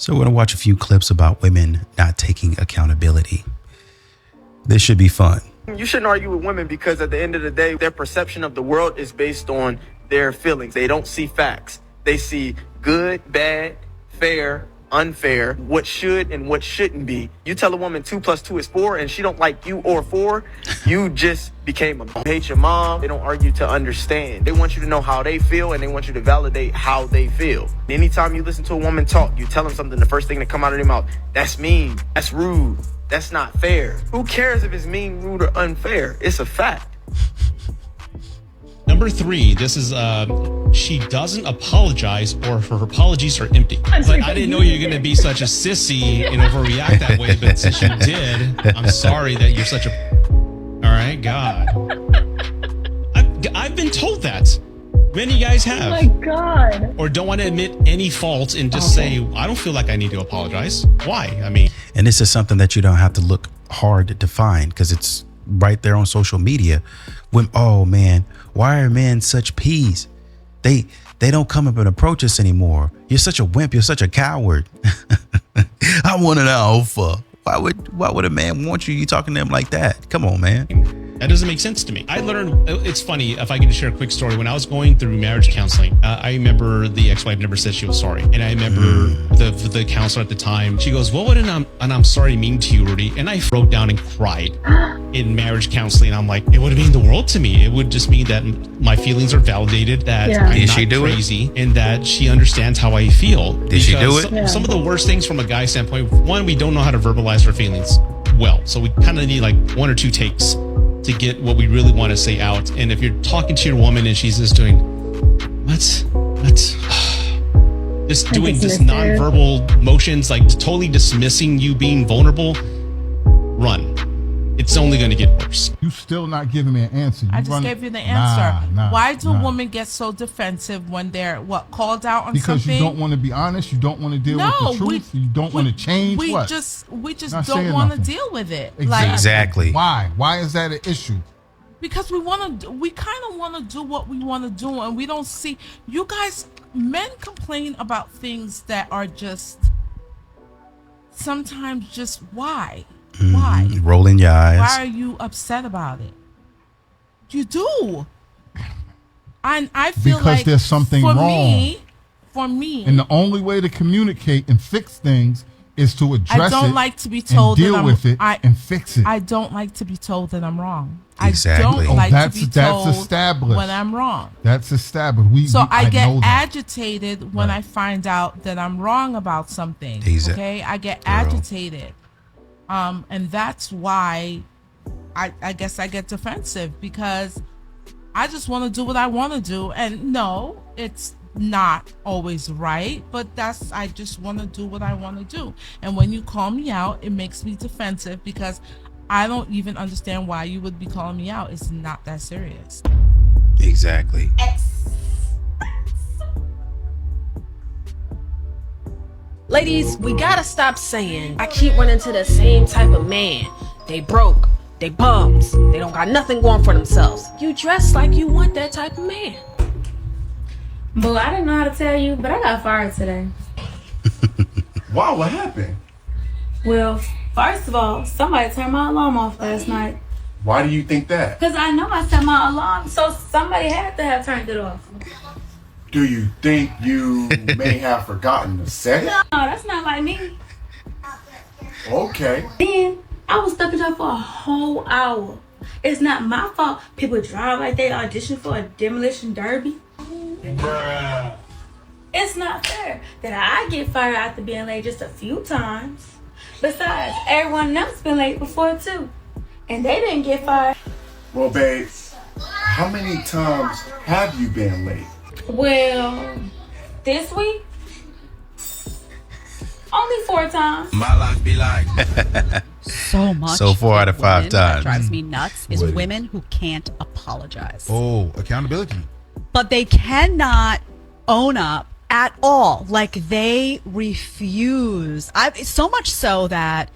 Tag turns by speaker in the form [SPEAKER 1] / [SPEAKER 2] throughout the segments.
[SPEAKER 1] So we're going to watch a few clips about women not taking accountability. This should be fun.
[SPEAKER 2] You shouldn't argue with women because at the end of the day, their perception of the world is based on their feelings. They don't see facts. They see good, bad, fair, unfair, what should and what shouldn't be. You tell a woman 2 + 2 is 4 and she don't like you or 4, you just became a hate your mom. They don't argue to understand. They want you to know how they feel and they want you to validate how they feel. Anytime you listen to a woman talk, you tell them something, the first thing that come out of their mouth, that's mean, that's rude, that's not fair. Who cares if it's mean, rude, or unfair? It's a fact.
[SPEAKER 3] Number 3, this is she doesn't apologize or her apologies are empty. But I didn't know you were going to be such a sissy and overreact that way, but since you did, I'm sorry that you're such a... All right, God. I've been told that. Many guys have.
[SPEAKER 4] Oh my God.
[SPEAKER 3] Or don't want to admit any fault and just say, I don't feel like I need to apologize. Why? I mean...
[SPEAKER 1] And this is something that you don't have to look hard to find because it's right there on social media. When, oh man, why are men such peas? They don't come up and approach us anymore. You're such a wimp. You're such a coward. I want an alpha. Why would a man want you? You talking to him like that? Come on, man.
[SPEAKER 3] That doesn't make sense to me. I learned, it's funny, if I can share a quick story. When I was going through marriage counseling, I remember the ex-wife never said she was sorry. And I remember the counselor at the time, she goes, what would an I'm sorry mean to you, Rudy? And I broke down and cried in marriage counseling. I'm like, it would mean the world to me. It would just mean that my feelings are validated, that I'm not crazy, and that she understands how I feel.
[SPEAKER 1] Did she do it?
[SPEAKER 3] Some of the worst things from a guy's standpoint, one, we don't know how to verbalize our feelings well. So we kind of need like 1 or 2 takes to get what we really want to say out. And if you're talking to your woman and she's just doing just doing just nonverbal motions, like totally dismissing you being vulnerable, run. It's only going to get worse.
[SPEAKER 5] You still not giving me an answer.
[SPEAKER 6] I just gave you the answer. Why do women get so defensive when they're called out on something?
[SPEAKER 5] Because you don't want to be honest. You don't want to deal with the truth. You don't want to change.
[SPEAKER 6] We just don't want to deal with it.
[SPEAKER 1] Exactly.
[SPEAKER 5] Why? Why is that an issue?
[SPEAKER 6] Because we kind of want to do what we want to do, and we don't see. You guys, men complain about things that are just sometimes just why. Why?
[SPEAKER 1] Rolling your eyes.
[SPEAKER 6] Why are you upset about it? You do. And I feel
[SPEAKER 5] because
[SPEAKER 6] like
[SPEAKER 5] there's something wrong.
[SPEAKER 6] For me.
[SPEAKER 5] And the only way to communicate and fix things is to address it.
[SPEAKER 6] I don't like to be told
[SPEAKER 5] and deal with it and fix it.
[SPEAKER 6] I don't like to be told that I'm wrong.
[SPEAKER 1] Exactly.
[SPEAKER 6] I don't like to be told
[SPEAKER 5] that's established.
[SPEAKER 6] when I'm wrong.
[SPEAKER 5] That's established.
[SPEAKER 6] I get agitated when I find out that I'm wrong about something.
[SPEAKER 1] Exactly.
[SPEAKER 6] Okay? I get agitated. And that's why I guess I get defensive, because I just want to do what I want to do. And no, it's not always right, but I just want to do what I want to do. And when you call me out, it makes me defensive because I don't even understand why you would be calling me out. It's not that serious.
[SPEAKER 1] Exactly.
[SPEAKER 7] Ladies, we gotta stop saying I keep running to the same type of man. They broke, they bums, they don't got nothing going for themselves. You dress like you want that type of man.
[SPEAKER 4] Boo, I didn't know how to tell you, but I got fired today.
[SPEAKER 8] Wow, what happened?
[SPEAKER 4] Well, first of all, somebody turned my alarm off last night.
[SPEAKER 8] Why do you think that?
[SPEAKER 4] Because I know I set my alarm, so somebody had to have turned it off.
[SPEAKER 8] Do you think you may have forgotten to set it?
[SPEAKER 4] No, that's not like me.
[SPEAKER 8] Okay.
[SPEAKER 4] Then I was stuck in there for a whole hour. It's not my fault people drive like they audition for a demolition derby.
[SPEAKER 8] Bruh.
[SPEAKER 4] It's not fair that I get fired after being late just a few times. Besides, everyone else been late before too, and they didn't get fired.
[SPEAKER 8] Well, babe, how many times have you been late?
[SPEAKER 4] Well, this week, only 4 times.
[SPEAKER 8] My life be like.
[SPEAKER 9] So much.
[SPEAKER 1] So 4 out of 5
[SPEAKER 9] That
[SPEAKER 1] times.
[SPEAKER 9] drives me nuts is women who can't apologize.
[SPEAKER 5] Oh, accountability.
[SPEAKER 9] But they cannot own up at all. Like they refuse. So much so that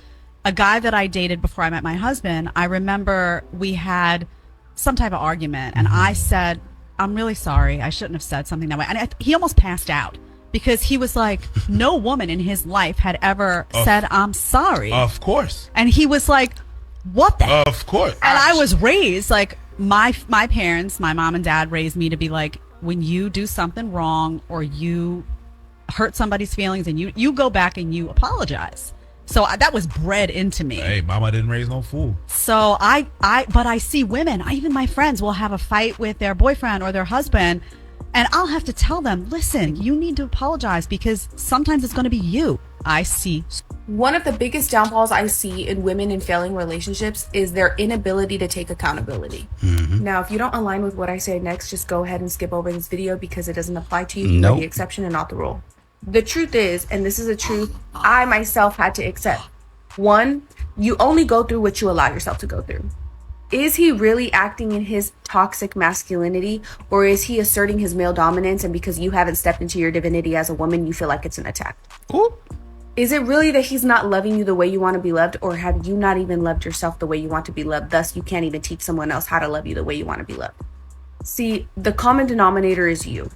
[SPEAKER 9] a guy that I dated before I met my husband, I remember we had some type of argument and I said, I'm really sorry. I shouldn't have said something that way. And he almost passed out because he was like, no woman in his life had ever said, I'm sorry.
[SPEAKER 10] Of course.
[SPEAKER 9] And he was like, what the heck?
[SPEAKER 10] Of course.
[SPEAKER 9] And I was raised like my parents, my mom and dad raised me to be like, when you do something wrong or you hurt somebody's feelings and you go back and you apologize. So that was bred into me.
[SPEAKER 10] Hey, mama didn't raise no fool.
[SPEAKER 9] So but I see women, even my friends will have a fight with their boyfriend or their husband, and I'll have to tell them, listen, you need to apologize because sometimes it's going to be you. I see.
[SPEAKER 11] One of the biggest downfalls I see in women in failing relationships is their inability to take accountability. Now, if you don't align with what I say next, just go ahead and skip over this video because it doesn't apply to you. You're the exception and not the rule. The truth is, and this is a truth I myself had to accept. One, you only go through what you allow yourself to go through. Is he really acting in his toxic masculinity, or is he asserting his male dominance, and because you haven't stepped into your divinity as a woman, you feel like it's an attack?
[SPEAKER 10] Ooh.
[SPEAKER 11] Is it really that he's not loving you the way you want to be loved, or have you not even loved yourself the way you want to be loved? Thus, you can't even teach someone else how to love you the way you want to be loved. See, the common denominator is you.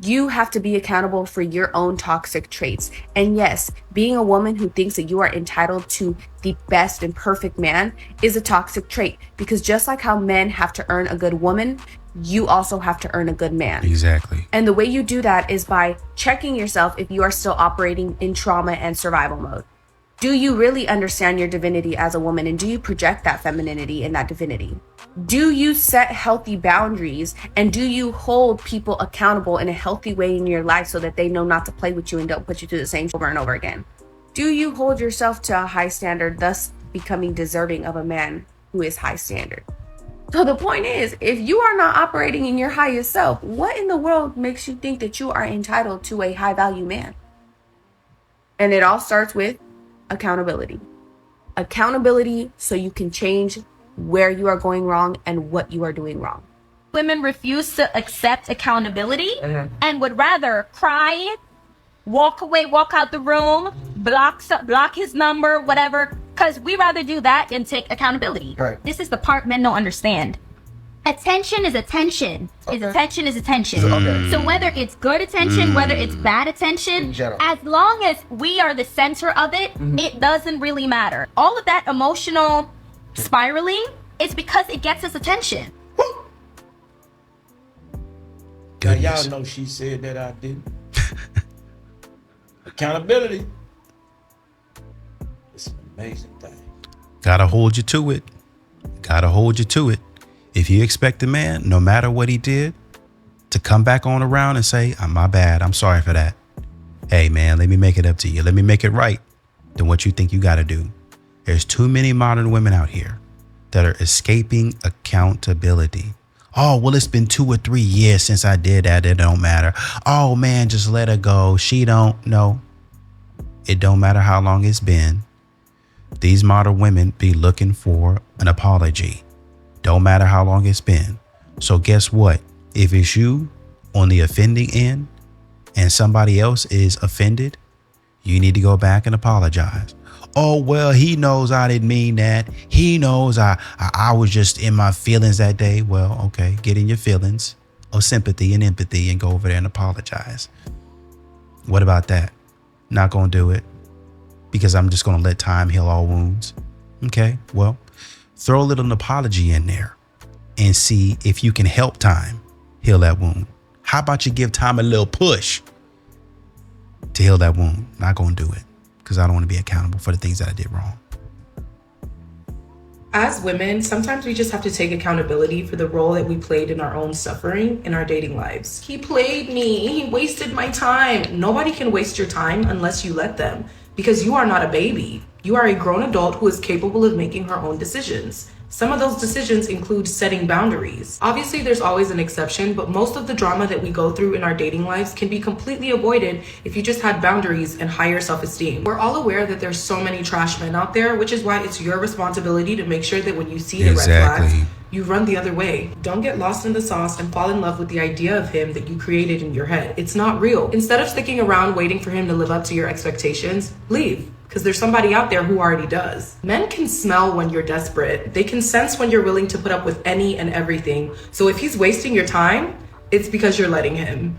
[SPEAKER 11] You have to be accountable for your own toxic traits. And yes, being a woman who thinks that you are entitled to the best and perfect man is a toxic trait, because just like how men have to earn a good woman, you also have to earn a good man.
[SPEAKER 1] Exactly.
[SPEAKER 11] And the way you do that is by checking yourself if you are still operating in trauma and survival mode. Do you really understand your divinity as a woman, and do you project that femininity and that divinity? Do you set healthy boundaries, and do you hold people accountable in a healthy way in your life so that they know not to play with you and don't put you through the same over and over again? Do you hold yourself to a high standard, thus becoming deserving of a man who is high standard? So the point is, if you are not operating in your highest self, what in the world makes you think that you are entitled to a high value man? And it all starts with accountability. Accountability so you can change where you are going wrong and what you are doing wrong.
[SPEAKER 12] Women refuse to accept accountability and would rather cry, walk away, walk out the room, block his number, whatever, because we rather do that than take accountability.
[SPEAKER 13] Right.
[SPEAKER 12] This is the part men don't understand. Attention is attention. Attention is attention.
[SPEAKER 13] Okay.
[SPEAKER 12] So whether it's good attention, whether it's bad attention, as long as we are the center of it, it doesn't really matter. All of that emotional spiraling is because it gets us attention.
[SPEAKER 13] Now, y'all know she said that I didn't. Accountability. It's an amazing thing.
[SPEAKER 1] Gotta hold you to it. Gotta hold you to it. If you expect a man, no matter what he did, to come back on around and say, my bad, I'm sorry for that. Hey man, let me make it up to you. Let me make it right than what you think you gotta do. There's too many modern women out here that are escaping accountability. Oh, well, it's been 2 or 3 years since I did that. It don't matter. Oh man, just let her go. She don't know. It don't matter how long it's been. These modern women be looking for an apology. Don't matter how long it's been. So guess what? If it's you on the offending end and somebody else is offended, you need to go back and apologize. Oh, well, he knows I didn't mean that. He knows I was just in my feelings that day. Well, okay, get in your feelings of sympathy and empathy and go over there and apologize. What about that? Not going to do it because I'm just going to let time heal all wounds. Okay, well, throw a little apology in there and see if you can help time heal that wound. How about you give time a little push to heal that wound? Not going to do it because I don't want to be accountable for the things that I did wrong.
[SPEAKER 14] As women, sometimes we just have to take accountability for the role that we played in our own suffering in our dating lives. He played me. He wasted my time. Nobody can waste your time unless you let them, because you are not a baby. You are a grown adult who is capable of making her own decisions. Some of those decisions include setting boundaries. Obviously, there's always an exception, but most of the drama that we go through in our dating lives can be completely avoided if you just had boundaries and higher self-esteem. We're all aware that there's so many trash men out there, which is why it's your responsibility to make sure that when you see the red flags, you run the other way. Don't get lost in the sauce and fall in love with the idea of him that you created in your head. It's not real. Instead of sticking around waiting for him to live up to your expectations, leave. Because there's somebody out there who already does. Men can smell when you're desperate. They can sense when you're willing to put up with any and everything. So if he's wasting your time, it's because you're letting him.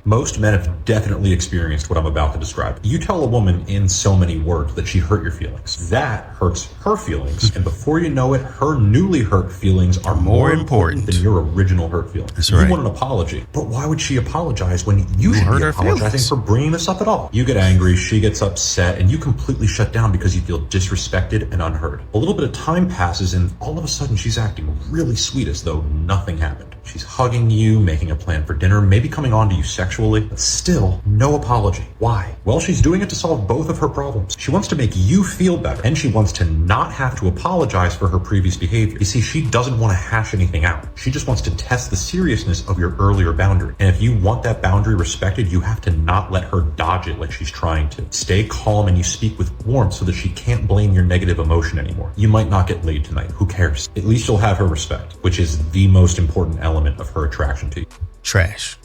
[SPEAKER 15] Most men have definitely experienced what I'm about to describe. You tell a woman in so many words that she hurt your feelings. That hurts her feelings. And before you know it, her newly hurt feelings are more important than your original hurt feelings.
[SPEAKER 1] That's right.
[SPEAKER 15] You want an apology. But why would she apologize when you should
[SPEAKER 1] hurt
[SPEAKER 15] be
[SPEAKER 1] her
[SPEAKER 15] apologizing
[SPEAKER 1] feelings.
[SPEAKER 15] for bringing this up at all? You get angry, she gets upset, and you completely shut down because you feel disrespected and unheard. A little bit of time passes and all of a sudden she's acting really sweet as though nothing happened. She's hugging you, making a plan for dinner, maybe coming on to you sexually, but still no apology. Why? Well, she's doing it to solve both of her problems. She wants to make you feel better, and she wants to not have to apologize for her previous behavior. You see, she doesn't want to hash anything out. She just wants to test the seriousness of your earlier boundary. And if you want that boundary respected, you have to not let her dodge it like she's trying to. Stay calm and you speak with warmth so that she can't blame your negative emotion anymore. You might not get laid tonight. Who cares? At least you'll have her respect, which is the most important element of her attraction to you.
[SPEAKER 1] Trash.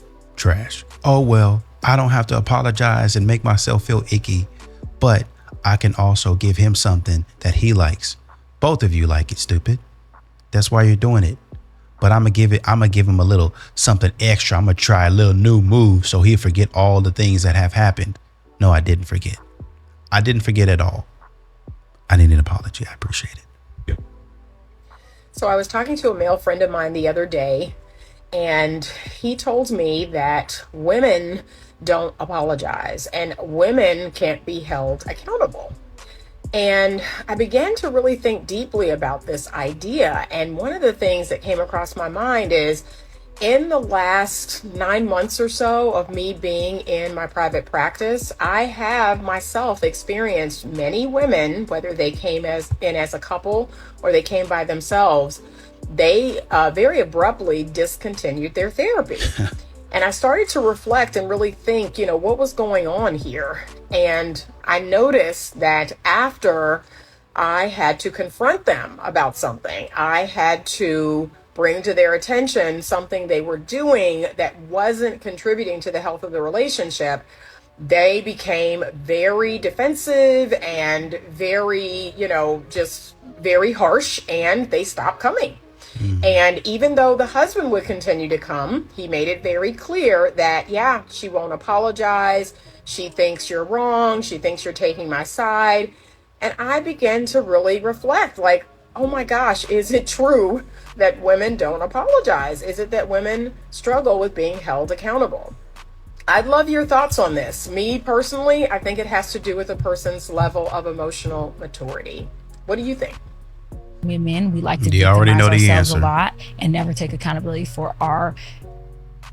[SPEAKER 1] Oh, well, I don't have to apologize and make myself feel icky, but I can also give him something that he likes. Both of you like it, stupid. That's why you're doing it. But I'm gonna give him a little something extra. I'm gonna try a little new move so he'll forget all the things that have happened. No, I didn't forget. I didn't forget at all. I need an apology. I appreciate it.
[SPEAKER 16] So I was talking to a male friend of mine the other day, and he told me that women don't apologize and women can't be held accountable. And I began to really think deeply about this idea. And one of the things that came across my mind is, in the last 9 months or so of me being in my private practice, I have myself experienced many women, whether they came in as a couple or they came by themselves, they very abruptly discontinued their therapy. And I started to reflect and really think, what was going on here? And I noticed that after I had to confront them about something, I had to bring to their attention something they were doing that wasn't contributing to the health of the relationship, they became very defensive and very, just very harsh, and they stopped coming. And even though the husband would continue to come, he made it very clear that, she won't apologize. She thinks you're wrong. She thinks you're taking my side. And I began to really reflect, like, oh my gosh, is it true that women don't apologize? Is it that women struggle with being held accountable? I'd love your thoughts on this. Me personally, I think it has to do with a person's level of emotional maturity. What do you think?
[SPEAKER 17] Women, we like to
[SPEAKER 1] You already
[SPEAKER 17] victimize
[SPEAKER 1] know the
[SPEAKER 17] ourselves
[SPEAKER 1] answer.
[SPEAKER 17] a lot and never take accountability for our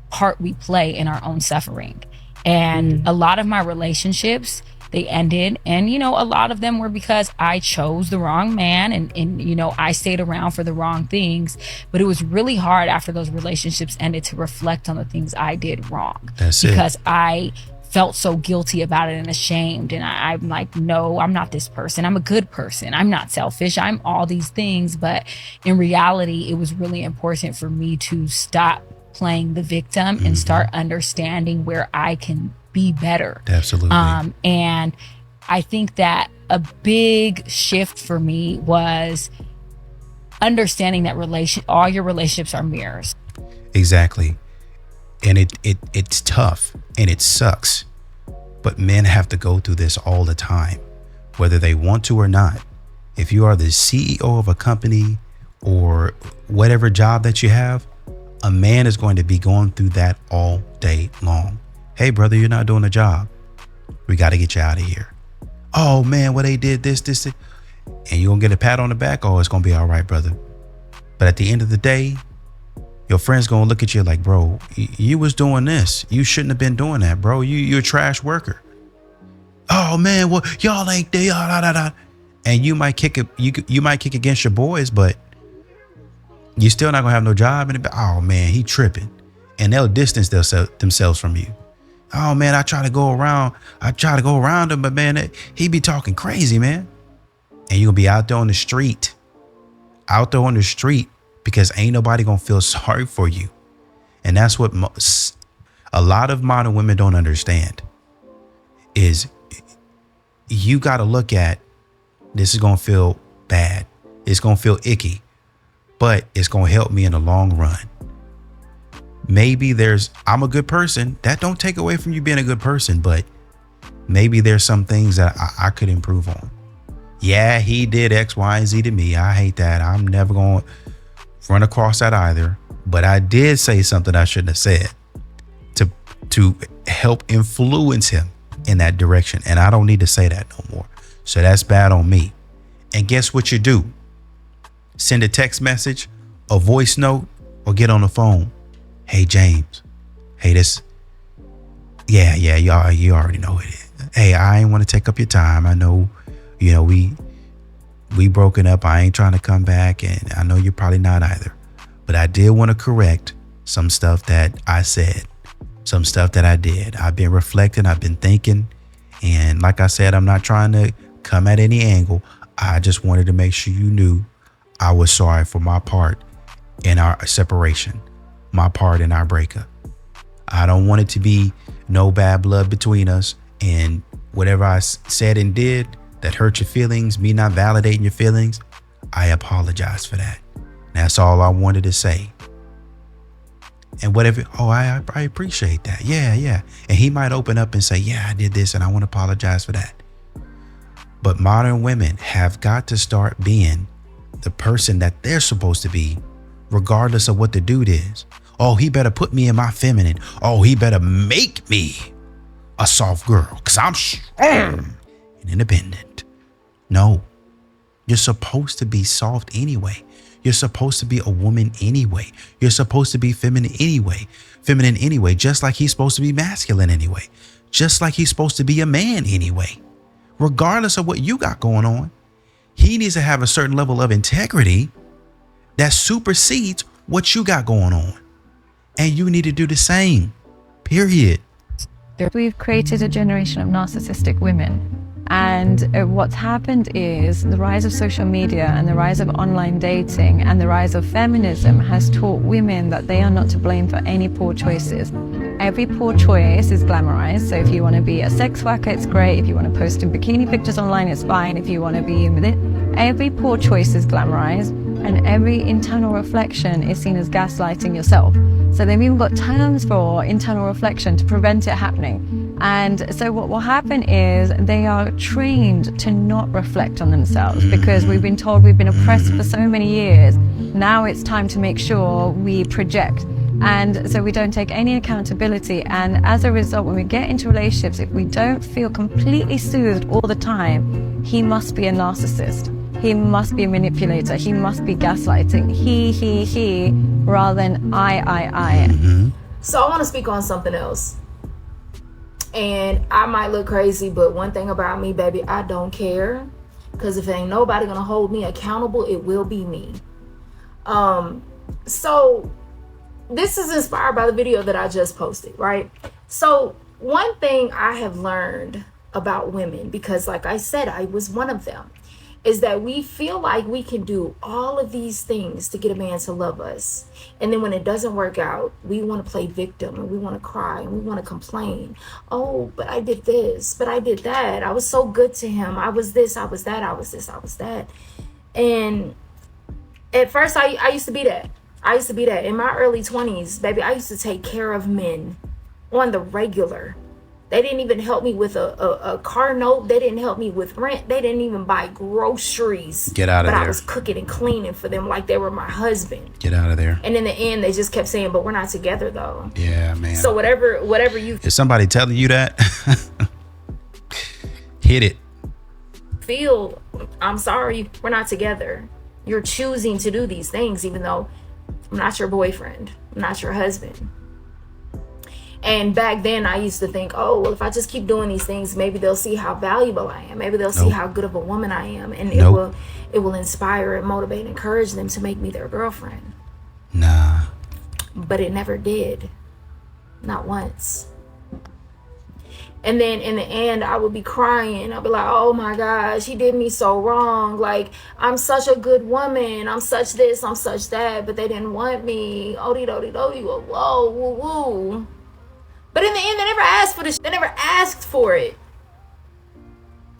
[SPEAKER 17] part we play in our own suffering. And a lot of my relationships, they ended, and a lot of them were because I chose the wrong man and I stayed around for the wrong things. But it was really hard after those relationships ended to reflect on the things I did wrong.
[SPEAKER 1] That's it.
[SPEAKER 17] Because I felt so guilty about it and ashamed, and I'm like, no, I'm not this person. I'm a good person. I'm not selfish. I'm all these things. But in reality, it was really important for me to stop playing the victim and start understanding where I can be better.
[SPEAKER 1] Absolutely.
[SPEAKER 17] And I think that a big shift for me was understanding that all your relationships are mirrors.
[SPEAKER 1] Exactly. And it's tough and it sucks, but men have to go through this all the time, whether they want to or not. If you are the CEO of a company or whatever job that you have, a man is going to be going through that all day long. Hey, brother, you're not doing the job. We got to get you out of here. Oh, man, well, they did this. And you're going to get a pat on the back. Oh, it's going to be all right, brother. But at the end of the day, your friend's going to look at you like, bro, you was doing this. You shouldn't have been doing that, bro. You're a trash worker. Oh, man, well, y'all ain't there. And you might kick it. You might kick against your boys, but you're still not going to have no job. And oh, man, he tripping. And they'll distance themselves from you. Oh, man, I try to go around him, but, man, he be talking crazy, man. And you're going to be out there on the street. Because ain't nobody going to feel sorry for you. And that's what a lot of modern women don't understand is you got to look at this is going to feel bad. It's going to feel icky, but it's going to help me in the long run. maybe I'm a good person. That don't take away from you being a good person, but maybe there's some things that I could improve on. Yeah, he did X, Y, and Z to me. I hate that. I'm never going to run across that either. But I did say something I shouldn't have said to help influence him in that direction. And I don't need to say that no more. So that's bad on me. And guess what you do? Send a text message, a voice note, or get on the phone. Hey, James. Hey, this. Yeah, you already know it is. Hey, I ain't want to take up your time. I know, we broken up. I ain't trying to come back, and I know you're probably not either. But I did want to correct some stuff that I said, some stuff that I did. I've been reflecting. I've been thinking. And like I said, I'm not trying to come at any angle. I just wanted to make sure you knew I was sorry for my part in our separation, my part in our breakup. I don't want it to be no bad blood between us, and whatever I said and did that hurt your feelings, me not validating your feelings, I apologize for that. That's all I wanted to say. And whatever, I appreciate that. Yeah. And he might open up and say, yeah, I did this and I want to apologize for that. But modern women have got to start being the person that they're supposed to be, regardless of what the dude is. Oh, he better put me in my feminine. Oh, he better make me a soft girl because I'm strong and independent. No, you're supposed to be soft anyway. You're supposed to be a woman anyway. You're supposed to be feminine anyway, just like he's supposed to be masculine anyway, just like he's supposed to be a man anyway. Regardless of what you got going on, he needs to have a certain level of integrity that supersedes what you got going on. And you need to do the same, period.
[SPEAKER 18] We've created a generation of narcissistic women. And what's happened is the rise of social media and the rise of online dating and the rise of feminism has taught women that they are not to blame for any poor choices. Every poor choice is glamorized. So if you want to be a sex worker, it's great. If you want to post in bikini pictures online, it's fine. If you want to be in with it, every poor choice is glamorized, and every internal reflection is seen as gaslighting yourself. So they've even got terms for internal reflection to prevent it happening. And so what will happen is they are trained to not reflect on themselves because we've been told we've been oppressed for so many years. Now it's time to make sure we project. And so we don't take any accountability. And as a result, when we get into relationships, if we don't feel completely soothed all the time, he must be a narcissist. He must be a manipulator. He must be gaslighting. He, rather than I.
[SPEAKER 19] So I want to speak on something else. And I might look crazy, but one thing about me, baby, I don't care. Because if ain't nobody going to hold me accountable, it will be me. So this is inspired by the video that I just posted, right? So one thing I have learned about women, because like I said, I was one of them, is that we feel like we can do all of these things to get a man to love us. And then when it doesn't work out, we want to play victim and we want to cry and we want to complain. Oh, but I did this, but I did that. I was so good to him. I was this, I was that, I was this, I was that. And at first I used to be that. I used to be that. In my early 20s, baby, I used to take care of men on the regular. They didn't even help me with a car note. They didn't help me with rent. They didn't even buy groceries.
[SPEAKER 1] Get out of there.
[SPEAKER 19] But I was cooking and cleaning for them like they were my husband.
[SPEAKER 1] Get out of there.
[SPEAKER 19] And in the end, they just kept saying, but we're not together though.
[SPEAKER 1] Yeah, man.
[SPEAKER 19] So whatever you
[SPEAKER 1] Is somebody telling you that? Hit it.
[SPEAKER 19] feel, I'm sorry, we're not together. You're choosing to do these things even though I'm not your boyfriend. I'm not your husband. And back then I used to think, oh, well, if I just keep doing these things, maybe they'll see how valuable I am. Maybe they'll see how good of a woman I am. And it will inspire and motivate and encourage them to make me their girlfriend.
[SPEAKER 1] Nah.
[SPEAKER 19] But it never did. Not once. And then in the end, I would be crying. I'd be like, oh my gosh, he did me so wrong. Like, I'm such a good woman. I'm such this, I'm such that. But they didn't want me. Oh-dee-do-dee-do-dee, whoa, woo-woo. But in the end, they never asked for this. They never asked for it.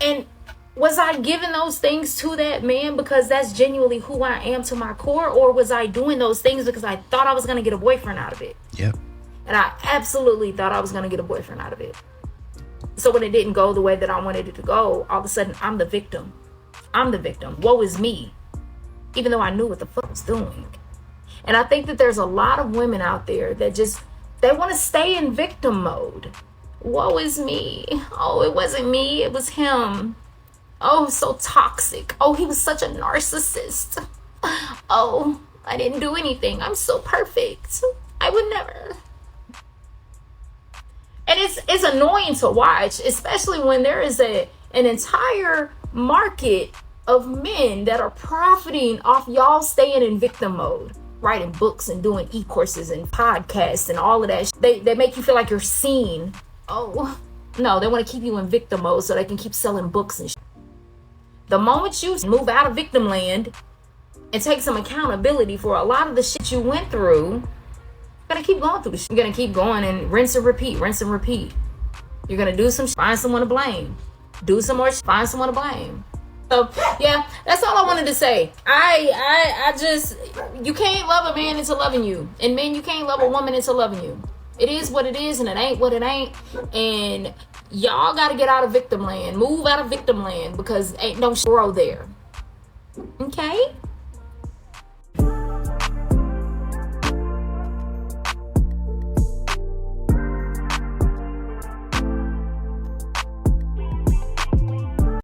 [SPEAKER 19] And Was I giving those things to that man because that's genuinely who I am to my core? Or was I doing those things because I thought I was going to get a boyfriend out of it?
[SPEAKER 1] Yep.
[SPEAKER 19] And I absolutely thought I was going to get a boyfriend out of it. So when it didn't go the way that I wanted it to go, all of a sudden I'm the victim. I'm the victim. Woe is me. Even though I knew what the fuck I was doing. And I think that there's a lot of women out there that they want to stay in victim mode. Woe is me. Oh, it wasn't me. It was him. Oh, so toxic. Oh, he was such a narcissist. Oh, I didn't do anything. I'm so perfect. I would never. And it's annoying to watch, especially when there is an entire market of men that are profiting off y'all staying in victim mode, writing books and doing e-courses and podcasts and all of that. They make you feel like you're seen. Oh, no, they want to keep you in victim mode so they can keep selling books and shit. The moment you move out of victim land and take some accountability for a lot of the shit you went through, you're gonna keep going through the shit. You're gonna keep going and rinse and repeat, rinse and repeat. You're gonna do some shit, find someone to blame. Do some more shit, find someone to blame. So yeah, that's all I wanted to say. I just, you can't love a man into loving you. And men, you can't love a woman into loving you. It is what it is and it ain't what it ain't. And y'all got to get out of victim land. Move out of victim land because ain't no grow there. Okay?